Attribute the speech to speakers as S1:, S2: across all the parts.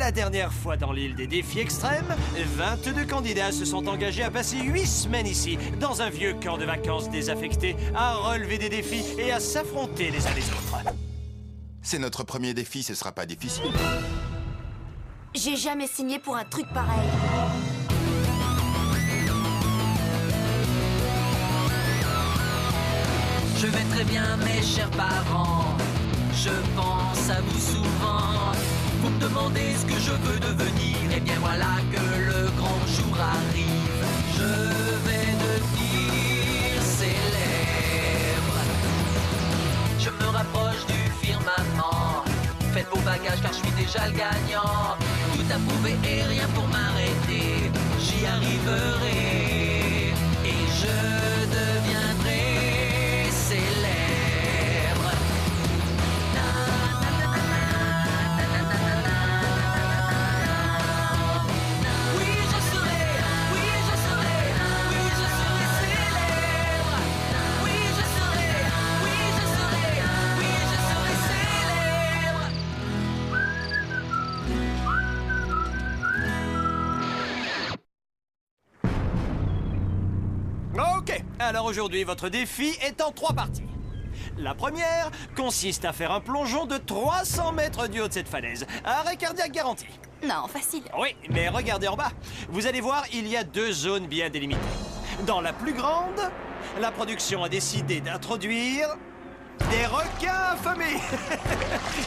S1: la dernière fois dans l'île des défis extrêmes, 22 candidats se sont engagés à passer 8 semaines ici, dans un vieux camp de vacances désaffecté, à relever des défis et à s'affronter les uns les autres.
S2: C'est notre premier défi, ce sera pas difficile.
S3: J'ai jamais signé pour un truc pareil.
S4: Je vais très bien, mes chers parents. Je pense à vous souvent. Vous me demandez ce que je veux devenir. Et bien voilà que le grand jour arrive. Je vais devenir célèbre. Je me rapproche du firmament. Faites vos bagages car je suis déjà le gagnant. Tout à prouver et rien pour m'arrêter. J'y arriverai. Et je deviendrai célèbre. Oui, je serai, oui, je serai, oui, je serai célèbre. Oui, je serai, oui, je serai, oui, je serai célèbre.
S1: Ok, alors aujourd'hui, votre défi est en 3 parties. La première consiste à faire un plongeon de 300 mètres du haut de cette falaise. Arrêt cardiaque garanti.
S3: Non, facile.
S1: Oui, mais regardez en bas. Vous allez voir, il y a 2 zones bien délimitées. Dans la plus grande, la production a décidé d'introduire des requins affamés.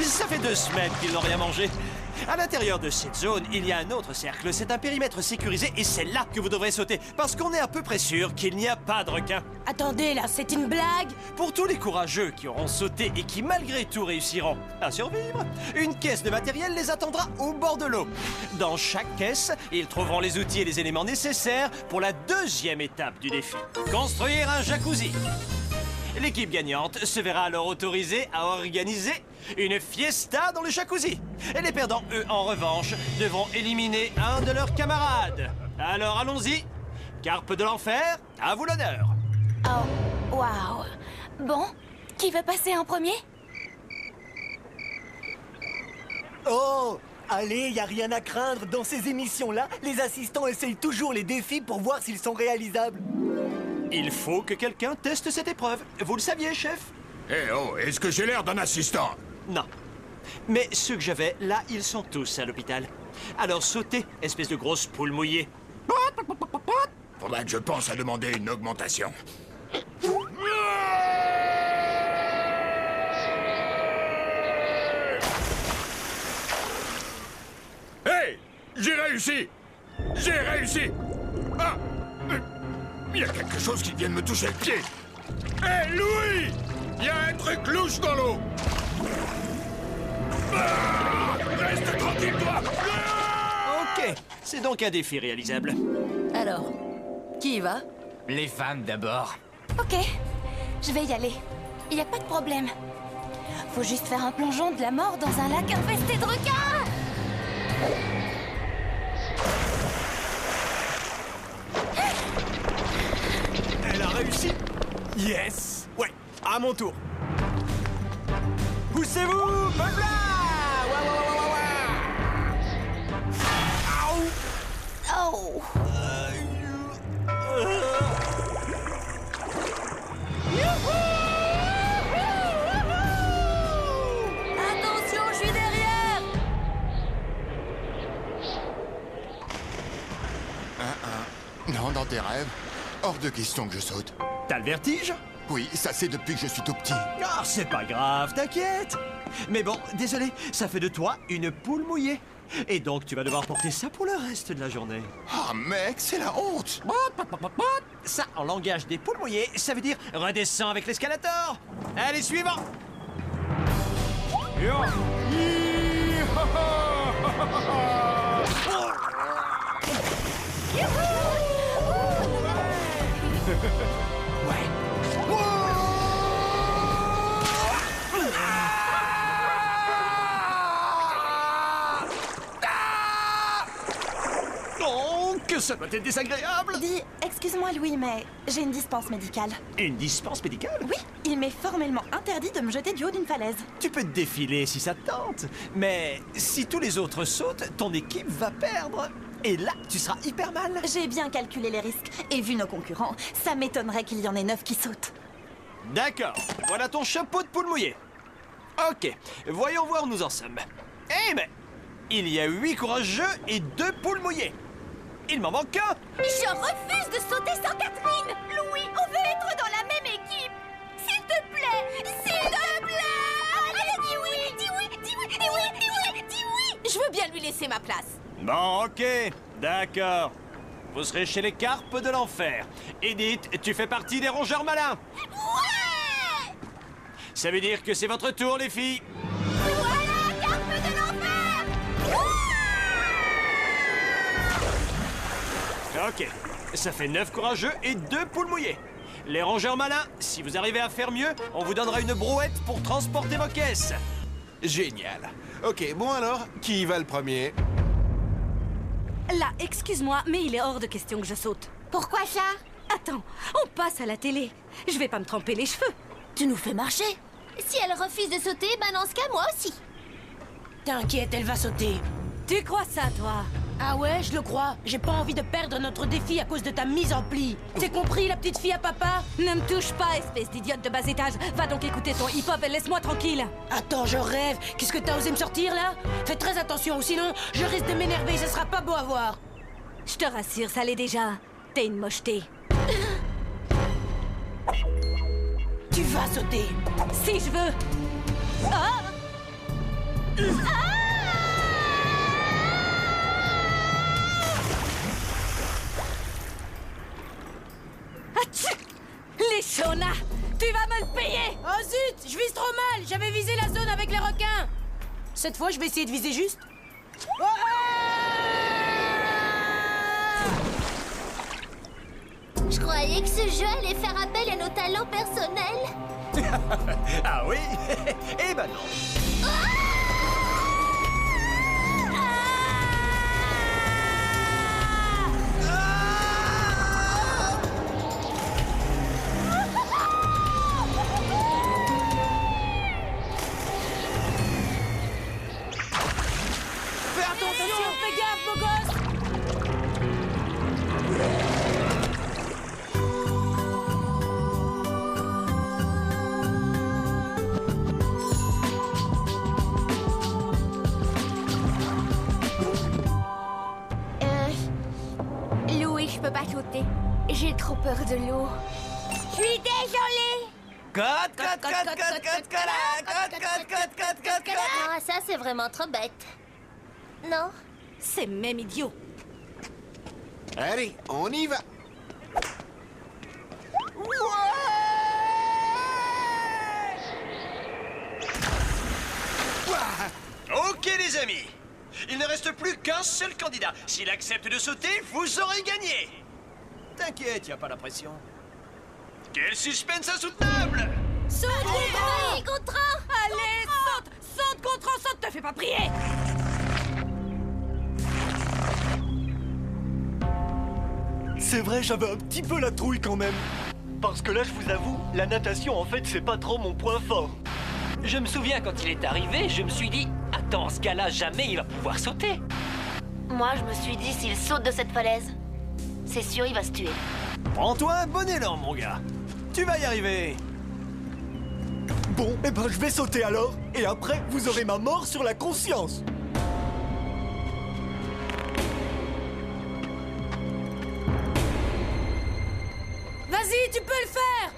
S1: Ça fait 2 semaines qu'ils n'ont rien mangé. À l'intérieur de cette zone, il y a un autre cercle. C'est un périmètre sécurisé et c'est là que vous devrez sauter. Parce qu'on est à peu près sûr qu'il n'y a pas de requins.
S3: Attendez, là, c'est une blague.
S1: Pour tous les courageux qui auront sauté et qui malgré tout réussiront à survivre, une caisse de matériel les attendra au bord de l'eau. Dans chaque caisse, ils trouveront les outils et les éléments nécessaires pour la 2e étape du défi. Construire un jacuzzi. L'équipe gagnante se verra alors autorisée à organiser une fiesta dans le jacuzzi. Et les perdants, eux, en revanche, devront éliminer un de leurs camarades. Alors allons-y. Carpe de l'enfer, à vous l'honneur.
S3: Oh, waouh. Bon, qui veut passer en premier?
S5: Oh, allez, y a rien à craindre. Dans ces émissions-là, les assistants essayent toujours les défis pour voir s'ils sont réalisables.
S1: Il faut que quelqu'un teste cette épreuve. Vous le saviez, chef?
S6: Eh oh, est-ce que j'ai l'air d'un assistant?
S1: Non. Mais ceux que j'avais, là, ils sont tous à l'hôpital. Alors sautez, espèce de grosse poule mouillée.
S6: Faudrait que je pense à demander une augmentation. Hey! J'ai réussi! J'ai réussi! Ah! Il y a quelque chose qui vient de me toucher le pied. Hé, Louis! Il y a un truc louche dans l'eau! Ah, reste tranquille, toi! Ah!
S1: Ok, c'est donc un défi réalisable.
S3: Alors, qui y va?
S7: Les femmes d'abord.
S3: Ok, je vais y aller. Y a pas de problème. Faut juste faire un plongeon de la mort dans un lac infesté de requins!
S5: Elle a réussi. Yes. Ouais, à mon tour. Poussez-vous, blabla. Ouah, ouah, ouah, ouah, ouah. Aouh.
S3: Oh! Attention, je suis derrière!
S2: Non, dans tes rêves, hors de question que je saute.
S1: T'as le vertige?
S2: Oui, ça c'est depuis que je suis tout petit.
S1: Ah, c'est pas grave, t'inquiète. Mais bon, désolé, ça fait de toi une poule mouillée. Et donc, tu vas devoir porter ça pour le reste de la journée.
S2: Ah mec, c'est la honte.
S1: Ça, en langage des poules mouillées, ça veut dire redescends avec l'escalator. Allez, suivant. Oh, que Ça doit être désagréable.
S3: Dis, excuse-moi Louis, mais j'ai une dispense médicale.
S1: Une dispense médicale?
S3: Oui, il m'est formellement interdit de me jeter du haut d'une falaise.
S1: Tu peux te défiler si ça te tente. Mais si tous les autres sautent, ton équipe va perdre. Et là, tu seras hyper mal.
S3: J'ai bien calculé les risques, et vu nos concurrents, ça m'étonnerait qu'il y en ait 9 qui sautent.
S1: D'accord, voilà ton chapeau de poule mouillée. Ok, voyons voir où nous en sommes. Eh ben, il y a 8 courageux et 2 poules mouillées. Il m'en manque un.
S3: Je refuse de sauter sans Catherine. Louis, on veut être dans la même équipe. S'il te plaît, s'il te plaît. Allez, dis oui, dis oui, dis oui, dis oui, dis oui, dis oui. Je veux bien lui laisser ma place.
S1: Bon, ok, d'accord. Vous serez chez les carpes de l'enfer. Edith, tu fais partie des rongeurs malins.
S3: Ouais.
S1: Ça veut dire que c'est votre tour, les filles.
S3: Voilà, carpe de l'enfer.
S1: Ok, ça fait 9 courageux et 2 poules mouillées. Les rongeurs malins, si vous arrivez à faire mieux, on vous donnera une brouette pour transporter vos caisses.
S2: Génial. Ok, bon alors, qui va le premier?
S8: Là, excuse-moi, mais il est hors de question que je saute.
S3: Pourquoi ça?
S8: Attends, on passe à la télé. Je vais pas me tremper les cheveux.
S3: Tu nous fais marcher. Si elle refuse de sauter, ben dans ce cas, moi aussi.
S9: T'inquiète, elle va sauter.
S8: Tu crois ça, toi?
S9: Ah ouais, je le crois. J'ai pas envie de perdre notre défi à cause de ta mise en pli. T'es compris, la petite fille à papa?
S8: Ne me touche pas, espèce d'idiote de bas étage. Va donc écouter ton hip-hop et laisse-moi tranquille.
S9: Attends, je rêve. Qu'est-ce que t'as osé me sortir, là? Fais très attention, ou sinon, je risque de m'énerver, ce sera pas beau à voir.
S8: Je te rassure, ça l'est déjà. T'es une mocheté.
S9: Tu vas sauter.
S8: Si je veux. Ah! Atchou! Les Shona! Tu vas me le payer!
S9: Oh zut, je vise trop mal. J'avais visé la zone avec les requins. Cette fois, je vais essayer de viser juste.
S3: Je croyais que ce jeu allait faire appel à nos talents personnels.
S1: Ah oui? Eh ben non.
S9: Fais attention, fais gaffe, beau gosse.
S3: Louis, je peux pas sauter. J'ai trop peur de l'eau. Je suis désolée. Ah, ça, c'est vraiment trop bête. Non?
S8: C'est même idiot.
S2: Allez, on y va.
S1: Ok les amis, il ne reste plus qu'un seul candidat. S'il accepte de sauter, vous aurez gagné. T'inquiète, y a pas la pression. Quel suspense insoutenable!
S8: Saute,
S3: Allez, contre un.
S8: Allez, saute! Saute, contre saute, te fais pas prier!
S5: C'est vrai, j'avais un petit peu la trouille quand même. Parce que là, je vous avoue, la natation, en fait, c'est pas trop mon point fort.
S10: Je me souviens quand il est arrivé, je me suis dit « Attends, ce gars-là, jamais il va pouvoir sauter !»
S3: Moi, je me suis dit, s'il saute de cette falaise, c'est sûr, il va se tuer.
S1: Prends-toi un bon élan, mon gars. Tu vas y arriver.
S5: Bon, eh ben, je vais sauter alors. Et après, vous aurez ma mort sur la conscience.
S9: Vas-y, tu peux le faire.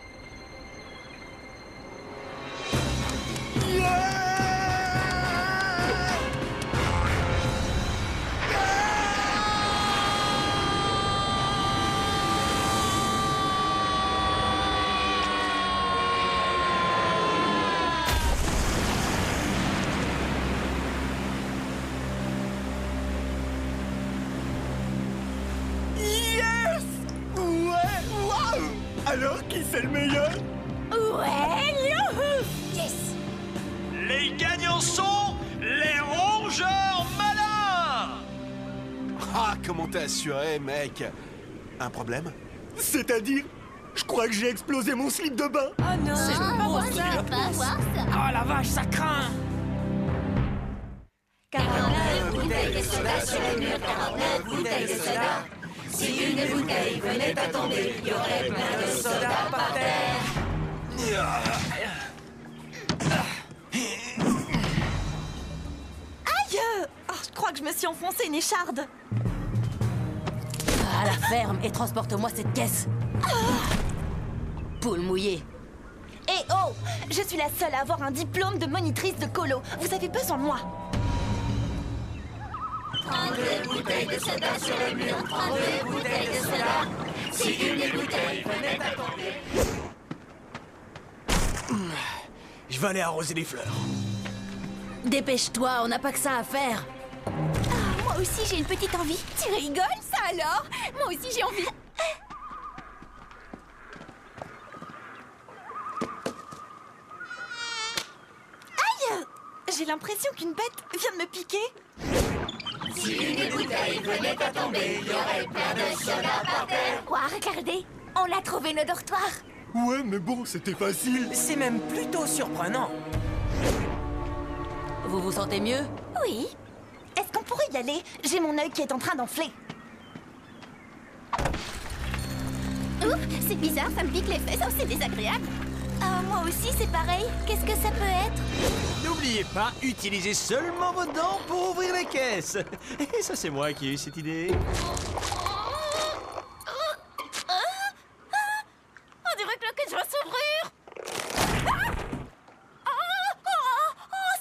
S5: Yes! Ouais, waouh! Alors, qui c'est le meilleur?
S3: Ouais, youhou! Yes!
S1: Les gagnants sont les rongeurs malins!
S2: Ah,
S11: comment t'es assuré, mec? Un problème?
S5: C'est-à-dire, je crois que j'ai explosé mon slip de bain.
S9: Oh non, c'est pas
S3: Moi,
S9: bon
S3: je
S9: ça.
S3: veux pas voir ça.
S7: Oh la vache, ça craint.
S3: 49 bouteilles de soda sur le mur, 49 bouteilles de soda. Si une bouteille venait à tomber, il y aurait plein de soda par terre.
S8: Aïe! Oh, je crois que je me suis enfoncé une écharde.
S9: À la ferme et transporte-moi cette caisse. Poule mouillée.
S8: Et oh! Je suis la seule à avoir un diplôme de monitrice de colo. Vous avez besoin de moi.
S3: 32 bouteilles de soda sur le mur, 32 bouteilles de soda. Si une bouteille venait à tomber.
S5: Je vais aller arroser les fleurs.
S9: Dépêche-toi, on n'a pas que ça à faire.
S3: Ah, moi aussi j'ai une petite envie. Tu rigoles, ça alors? Moi aussi j'ai envie.
S8: Aïe! J'ai l'impression qu'une bête vient de me piquer.
S3: Si une bouteille venait à tomber, il y aurait plein de soda par terre. Ouah, regardez, on l'a trouvé nos dortoirs.
S5: Ouais, mais bon, c'était facile.
S7: C'est même plutôt surprenant.
S9: Vous vous sentez mieux?
S8: Oui. Est-ce qu'on pourrait y aller? J'ai mon œil qui est en train d'enfler.
S3: Ouh, c'est bizarre, ça me pique les fesses, oh, c'est désagréable. Ah, moi aussi c'est pareil. Qu'est-ce que ça peut être?
S1: N'oubliez pas, utilisez seulement vos dents pour ouvrir les caisses. Et ça, c'est moi qui ai eu cette idée.
S3: On dirait que la caisse va s'ouvrir.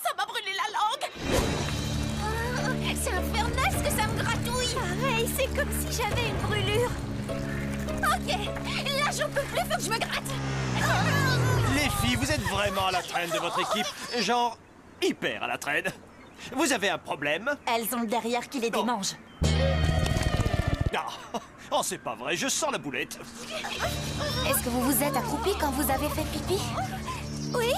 S3: Ça m'a brûlé la langue. C'est infernal ce que ça me gratouille. Pareil, c'est comme si j'avais une brûlure. Ok, là j'en peux plus, faut que je me gratte.
S1: Les filles, vous êtes vraiment à la traîne de votre équipe. Genre, hyper à la traîne. Vous avez un problème?
S8: Elles ont le derrière qui les démange.
S1: Ah, oh, c'est pas vrai, je sens la boulette.
S3: Est-ce que vous vous êtes accroupi quand vous avez fait pipi? Oui.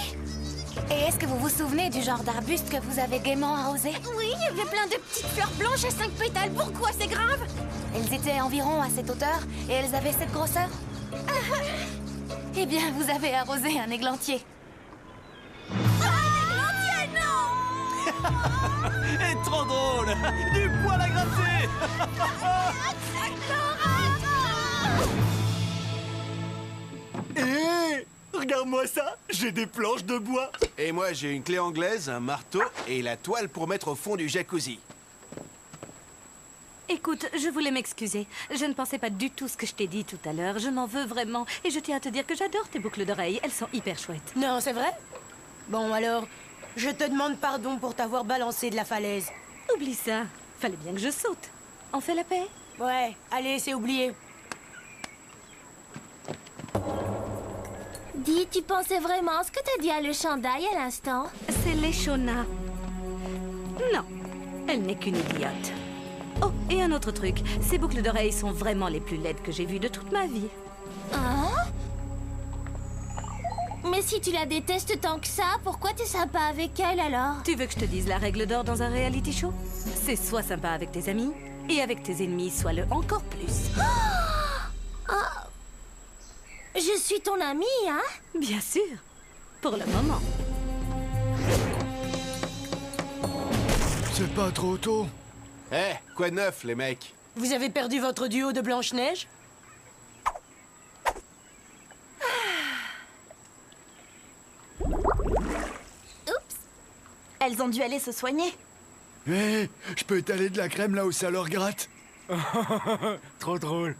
S3: Et est-ce que vous vous souvenez du genre d'arbuste que vous avez gaiement arrosé? Oui, il y avait plein de petites fleurs blanches à 5 pétales. Pourquoi c'est grave? Elles étaient environ à cette hauteur et elles avaient cette grosseur. Eh bien, vous avez arrosé un églantier. Un églantier, non!
S1: Et trop drôle. Du poil à gratter.
S5: Hé, regarde-moi ça, j'ai des planches de bois.
S11: Et moi, j'ai une clé anglaise, un marteau et la toile pour mettre au fond du jacuzzi.
S12: Écoute, je voulais m'excuser. Je ne pensais pas du tout ce que je t'ai dit tout à l'heure. Je m'en veux vraiment. Et je tiens à te dire que j'adore tes boucles d'oreilles. Elles sont hyper chouettes.
S9: Non, c'est vrai? Bon, alors, je te demande pardon pour t'avoir balancé de la falaise.
S12: Oublie ça. Fallait bien que je saute. On fait la paix?
S9: Ouais, allez, c'est oublié.
S3: Dis, tu pensais vraiment ce que t'as dit à le chandail à l'instant?
S12: C'est Leshona. Non, elle n'est qu'une idiote. Oh, et un autre truc. Ces boucles d'oreilles sont vraiment les plus laides que j'ai vues de toute ma vie.
S3: Hein? Mais si tu la détestes tant que ça, pourquoi t'es sympa avec elle alors?
S12: Tu veux que je te dise la règle d'or dans un reality show? C'est soit sympa avec tes amis, et avec tes ennemis, sois-le encore plus.
S3: Je suis ton amie, hein?
S12: Bien sûr. Pour le moment.
S2: C'est pas trop tôt?
S11: Eh, quoi de neuf, les mecs?
S9: Vous avez perdu votre duo de Blanche-Neige?
S8: Oups. Elles ont dû aller se soigner.
S2: Hé, je peux étaler de la crème là où ça leur gratte?
S5: Trop drôle.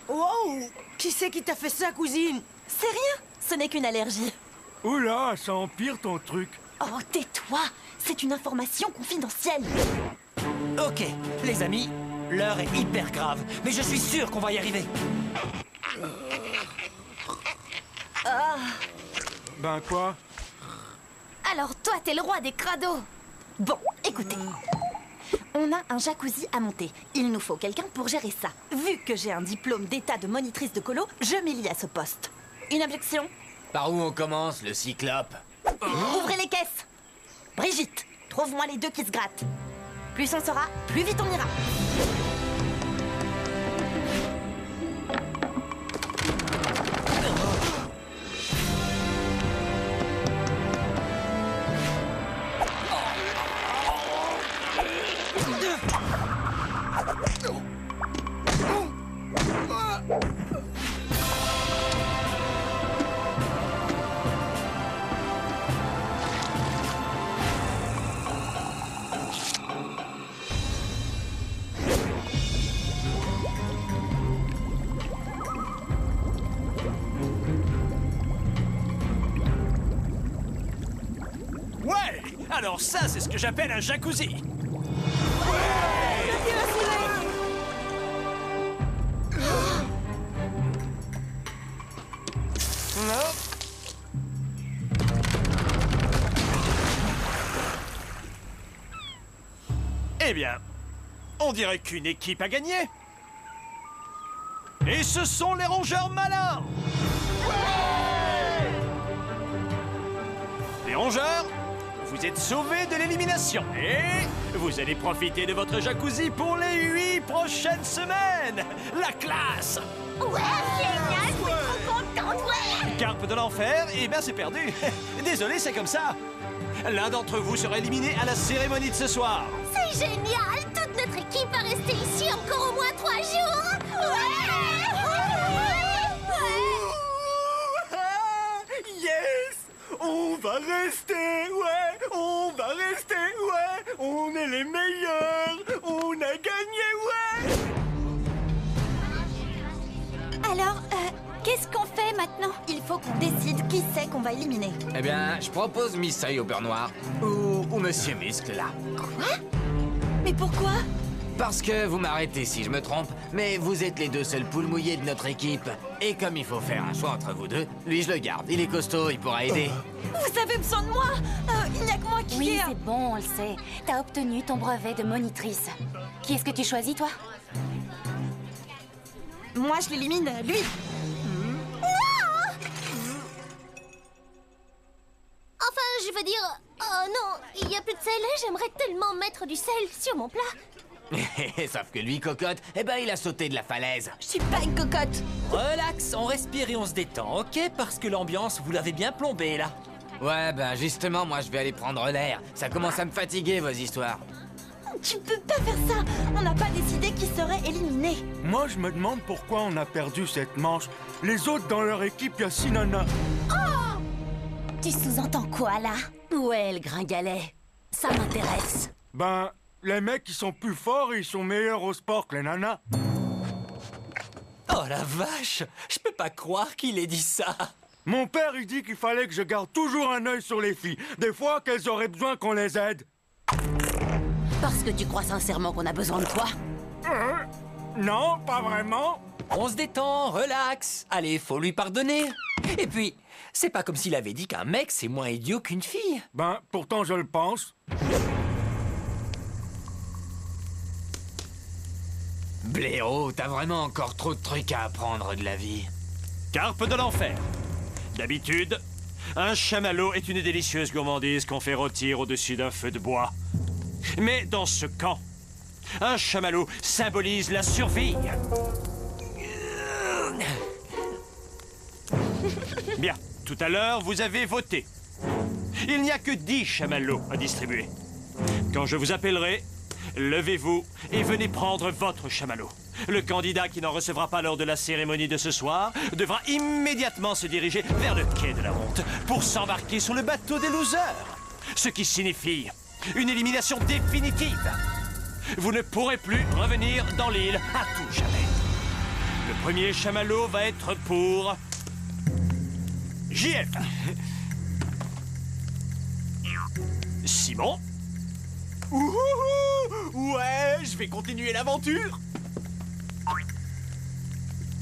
S9: Wow! Qui c'est qui t'a fait ça, cousine?
S8: C'est rien. Ce n'est qu'une allergie.
S5: Oula, ça empire ton truc.
S8: Oh, tais-toi. C'est une information confidentielle.
S7: Ok, les amis, l'heure est hyper grave, mais je suis sûr qu'on va y arriver.
S5: Ben quoi?
S3: Alors toi, t'es le roi des crados.
S8: Bon, écoutez. On a un jacuzzi à monter. Il nous faut quelqu'un pour gérer ça. Vu que j'ai un diplôme d'état de monitrice de colo, je m'élie à ce poste. Une objection?
S7: Par où on commence, le cyclope?
S8: Ouvrez les caisses. Brigitte, trouve-moi les deux qui se grattent. Plus on saura, plus vite on ira.
S1: Ouais! Alors ça, c'est ce que j'appelle un jacuzzi. Eh bien, on dirait qu'une équipe a gagné. Et ce sont les rongeurs malins. Les rongeurs, vous êtes sauvés de l'élimination. Et vous allez profiter de votre jacuzzi pour les 8 prochaines semaines. La classe!
S3: Ouais, génial, je suis trop contente, ouais.
S1: Carpe de l'enfer, eh bien c'est perdu. Désolé, c'est comme ça. L'un d'entre vous sera éliminé à la cérémonie de ce soir.
S3: C'est génial, toute notre équipe va rester ici encore au moins 3 jours.
S5: Yes! On va rester, ouais! On va rester, ouais! On est les meilleurs! On a gagné, ouais!
S8: Alors, qu'est-ce qu'on fait maintenant? Il faut qu'on décide qui c'est qu'on va éliminer.
S13: Eh bien, je propose Miss Œil au beurre noir. Ou Monsieur Muscle, là.
S8: Quoi? Mais pourquoi?
S13: Parce que vous m'arrêtez si je me trompe, mais vous êtes les deux seuls poules mouillées de notre équipe. Et comme il faut faire un choix entre vous deux, lui je le garde. Il est costaud, il pourra aider.
S8: Vous avez besoin de moi? Il n'y a que moi qui
S3: Oui,
S8: ai...
S3: c'est bon, on le sait. T'as obtenu ton brevet de monitrice. Qui est-ce que tu choisis, toi?
S8: Moi, je l'élimine, lui.
S3: Enfin, je veux dire... Oh non, il n'y a plus de sel. J'aimerais tellement mettre du sel sur mon plat.
S13: Sauf que lui, cocotte, eh ben il a sauté de la falaise.
S8: Je suis pas une cocotte.
S7: Relax, on respire et on se détend, ok? Parce que l'ambiance, vous l'avez bien plombée, là.
S13: Ouais, ben justement, moi je vais aller prendre l'air. Ça commence à me fatiguer, vos histoires.
S8: Tu peux pas faire ça. On n'a pas décidé qui serait éliminé.
S14: Moi, je me demande pourquoi on a perdu cette manche. Les autres dans leur équipe, il y a 6 nanas.
S3: Oh! Tu sous-entends quoi, là?
S8: Ouais, le gringalet. Ça m'intéresse.
S14: Ben, les mecs, ils sont plus forts et ils sont meilleurs au sport que les nanas.
S7: Oh la vache! Je peux pas croire qu'il ait dit ça!
S14: Mon père, il dit qu'il fallait que je garde toujours un œil sur les filles. Des fois qu'elles auraient besoin qu'on les aide.
S9: Parce que tu crois sincèrement qu'on a besoin de toi?
S14: Non, pas vraiment.
S7: On se détend, relax. Allez, faut lui pardonner. Et puis, c'est pas comme s'il avait dit qu'un mec, c'est moins idiot qu'une fille.
S14: Ben, pourtant, je le pense.
S13: Blaireau, t'as vraiment encore trop de trucs à apprendre de la vie.
S1: Carpe de l'enfer. D'habitude, un chamallow est une délicieuse gourmandise qu'on fait rôtir au-dessus d'un feu de bois. Mais dans ce camp, un chamallow symbolise la survie. Bien, tout à l'heure, vous avez voté. Il n'y a que 10 chamallows à distribuer. Quand je vous appellerai, levez-vous et venez prendre votre chamallow. Le candidat qui n'en recevra pas lors de la cérémonie de ce soir devra immédiatement se diriger vers le quai de la honte pour s'embarquer sur le bateau des losers. Ce qui signifie une élimination définitive. Vous ne pourrez plus revenir dans l'île à tout jamais. Le premier chamallow va être pour... JF. Simon.
S5: Ouhouhou! Ouais, je vais continuer l'aventure.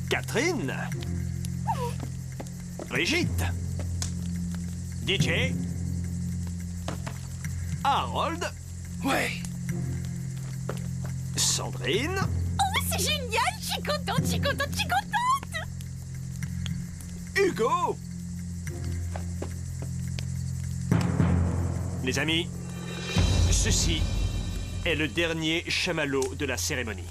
S1: Catherine. Brigitte. DJ. Harold.
S11: Ouais.
S1: Sandrine.
S3: Oh, c'est génial! Je suis contente, je suis contente, je suis contente!
S1: Hugo. Les amis, ceci est le dernier chamallow de la cérémonie.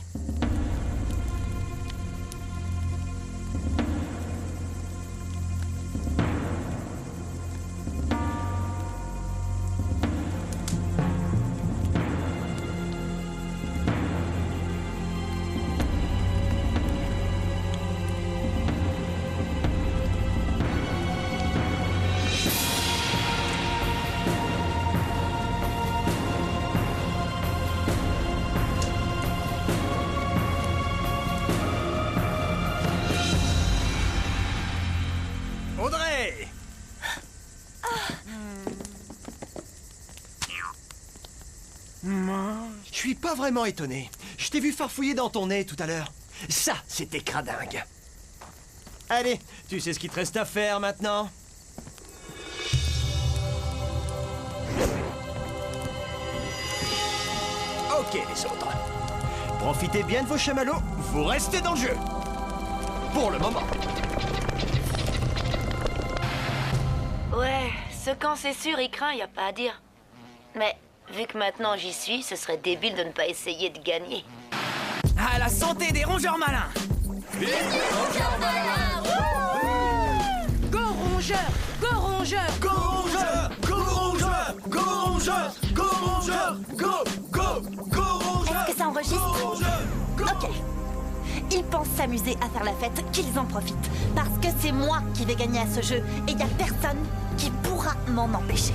S1: Audrey! Je suis pas vraiment étonné. Je t'ai vu farfouiller dans ton nez tout à l'heure. Ça, c'était cradingue. Allez, tu sais ce qu'il te reste à faire maintenant? Ok, les autres. Profitez bien de vos chamallows, vous restez dans le jeu. Pour le moment.
S15: Ouais, ce camp c'est sûr, il craint, y a pas à dire. Mais vu que maintenant j'y suis, ce serait débile de ne pas essayer de gagner.
S4: À la santé des rongeurs malins!
S9: Go rongeur! Go rongeur!
S5: Go rongeur! Go rongeur! Go rongeur! Go rongeur! Go rongeur!
S8: Est-ce que ça enregistre? Ok. Ils pensent s'amuser à faire la fête, qu'ils en profitent. Parce que c'est moi qui vais gagner à ce jeu et y a personne qui pourra m'en empêcher.